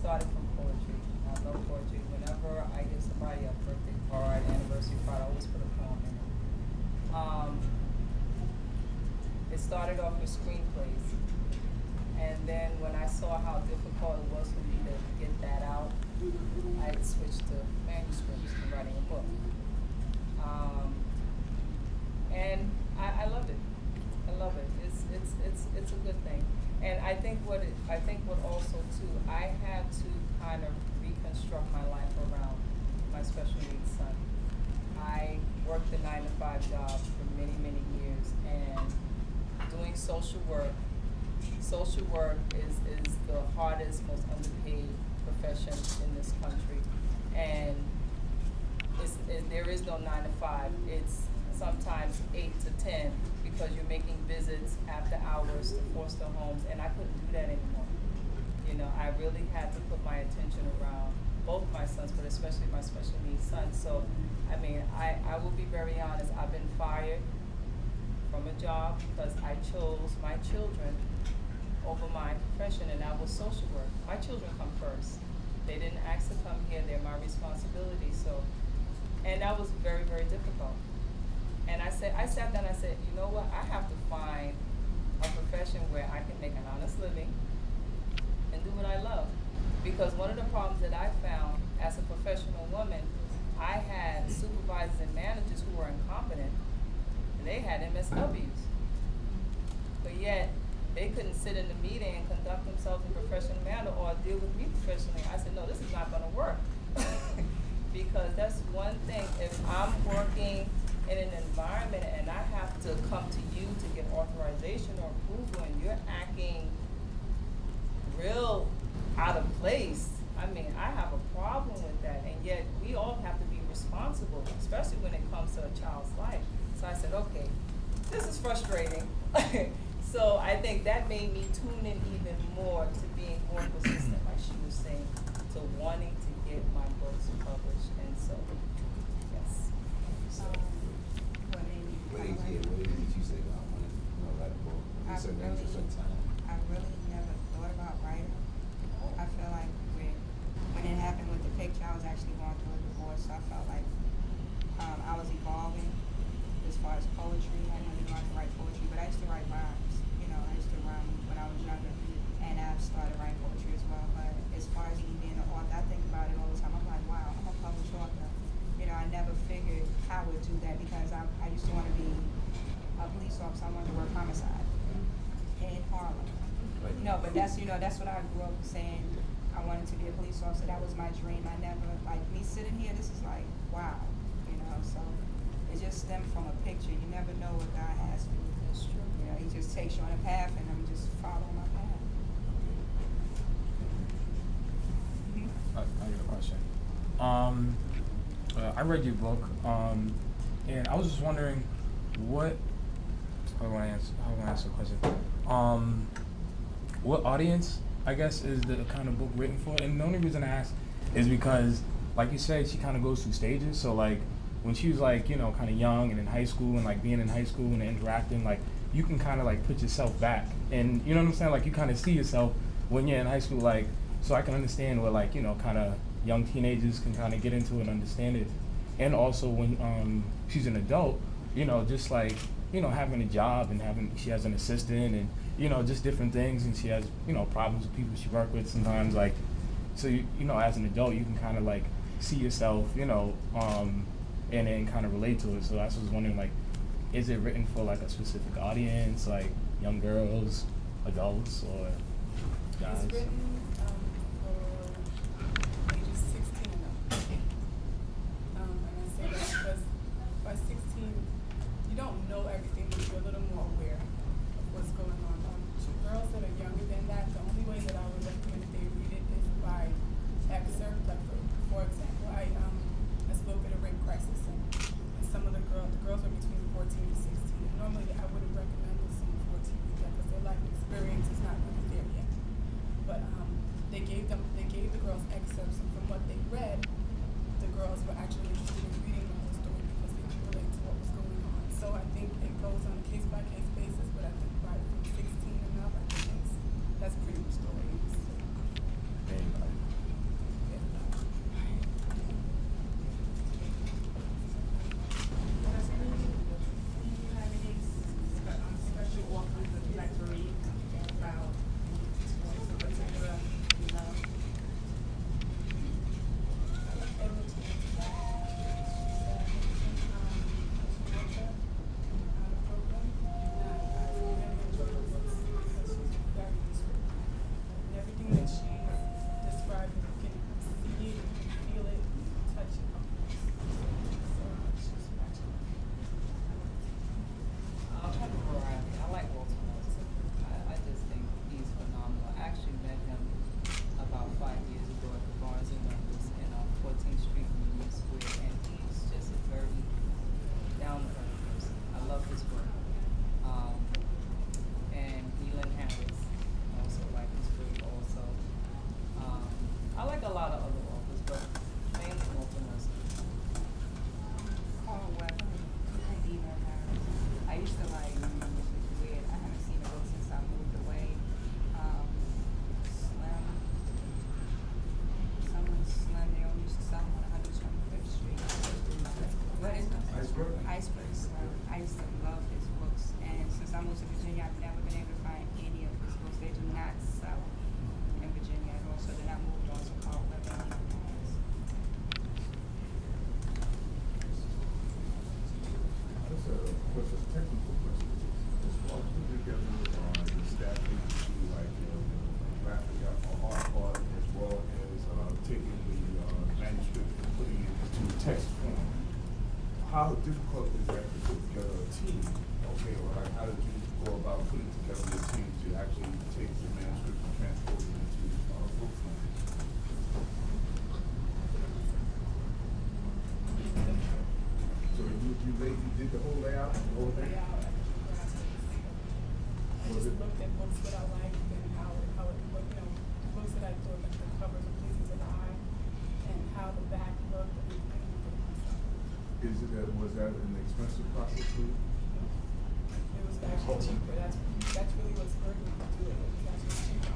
started from poetry. I love poetry. Whenever I give somebody a birthday card, anniversary card, I always put a poem in it. It started off with screenplays. And then when I saw how difficult it was for me to get that out, I switched to manuscripts and writing a book. And I love it. I love it. It's a good thing. And I think what also too, I had to kind of reconstruct my life around my special needs son. I worked a 9-to-5 job for many, many years, and doing social work. Social work is the hardest, most underpaid profession in this country, and there is no 9-to-5. It's sometimes 8 to 10 because you're making visits after hours to foster homes, and I couldn't do that anymore. You know, I really had to put my attention around both my sons, but especially my special needs son. So, I mean, I will be very honest. I've been fired from a job because I chose my children over my profession, and that was social work. My children come first. They didn't ask to come here. They're my responsibility. So, and that was very, very difficult. And I sat down and I said, you know what? I have to find a profession where I can make an honest living and do what I love. Because one of the problems that I found as a professional woman, I had supervisors and managers who were incompetent, and they had MSWs. But yet, they couldn't sit in the meeting and conduct themselves in a professional manner or deal with me professionally. I said, no, this is not gonna work. Because that's one thing, if I'm working in an environment and I have to come to you to get authorization or approval and you're acting real out of place, I mean, I have a problem with that. And yet we all have to be responsible, especially when it comes to a child's life. So I said, okay, this is frustrating. So I think that made me tune in even more to being more persistent, like she was saying, to wanting to get my books published. And so, yes. So. What age did you say I wanted to write a book? I really never thought about writing. I feel like when it happened with the picture, I was actually going through a divorce, so I felt like I was evolving as far as poetry. I didn't really learn to write poetry, but I used to write rhymes. You know, I used to rhyme when I was younger, and I've started writing poetry as well. But as far as me being an author, I think about it all the time. I'm like, wow, I'm a published author. You know, I never figured I would do that because I used to want to be a police officer. I wanted to work homicide in Harlem. No, but that's what I grew up saying. I wanted to be a police officer. That was my dream. I never, like, me sitting here, this is like, wow, you know, so it just stemmed from a picture. You never know what God has for you. That's true. You know, he just takes you on a path and I'm just following my path. I got a question. I read your book, and I was just wondering how do I answer the question? What audience, I guess, is the kind of book written for? And the only reason I ask is because, like you said, she kind of goes through stages. So like when she was like, you know, kind of young and in high school and like being in high school and interacting, like you can kind of like put yourself back. And you know what I'm saying? Like you kind of see yourself when you're in high school, like, so I can understand where like, you know, kind of young teenagers can kind of get into it and understand it. And also when she's an adult, you know, just like, you know, having a job and she has an assistant and, you know, just different things, and she has, you know, problems with people she works with sometimes, like, so, you know, as an adult, you can kind of, like, see yourself, you know, and then kind of relate to it. So I was just wondering, like, is it written for, like, a specific audience, like, young girls, adults, or guys? It's written for ages 16 and up. And I say that because by 16, you don't know everything, but you're a little more aware of what's going on. Girls that are younger than that, the only way that I would recommend that they read it is by excerpt. Like for example, I spoke at a rape crisis, and some of the girls are between 14 and 16. And normally, I wouldn't recommend listening to 14 because their life experience is not really there yet. But they how difficult is that to put together a team? Okay, or like how did you go about putting together a team to actually take the manuscript and transport it into book form? So you did the whole layout, the whole thing? I just looked at books that I liked and how it looked, you know, books that I thought like the covers were pleasing to the eye and how the back looked and myself. Was that an expensive process for you? It was actually cheaper. That's really what spurred me to do it. It was actually cheaper.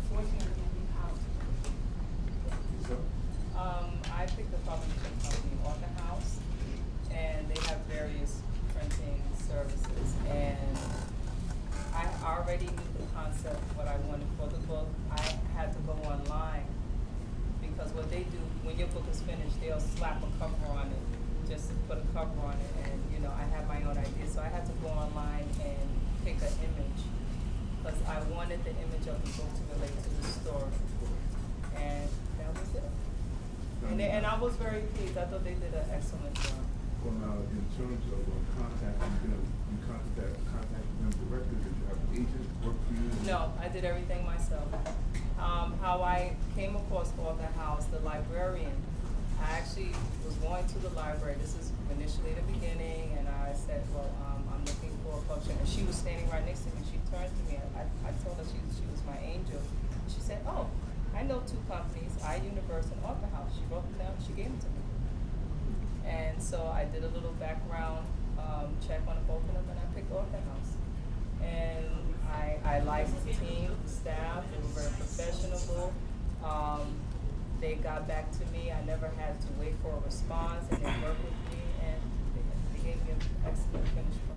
Fortunately, I knew how to do it. Yes, sir? I picked the publishing company Author House, and they have various printing services. And I already knew the concept, what I wanted for the book. I had to go online because what they do, when your book is finished, they'll slap a cover on it, just put a cover on it. And you know, I have my own idea, so I had to go online and pick an image because I wanted the image of the book to relate to the story. And that was it. And I was very pleased. I thought they did an excellent job. Well, now, in terms of contacting them, you contacted them directly? Did you have an agent work for you? No, I did everything myself. How I came across Author House, the librarian, I actually was going to the library. This is initially the beginning, and I said, well, I'm looking for a publisher. And she was standing right next to me. She turned to me. I told her she was my angel. She said, oh, I know two companies, iUniverse and Author House. She wrote them down, she gave them to me. And so I did a little background check on both of them, and I picked Author House. And I liked the team, the staff. They were very professional. They got back to me. I never had to wait for a response, and they worked with me, and they gave me an excellent finished product.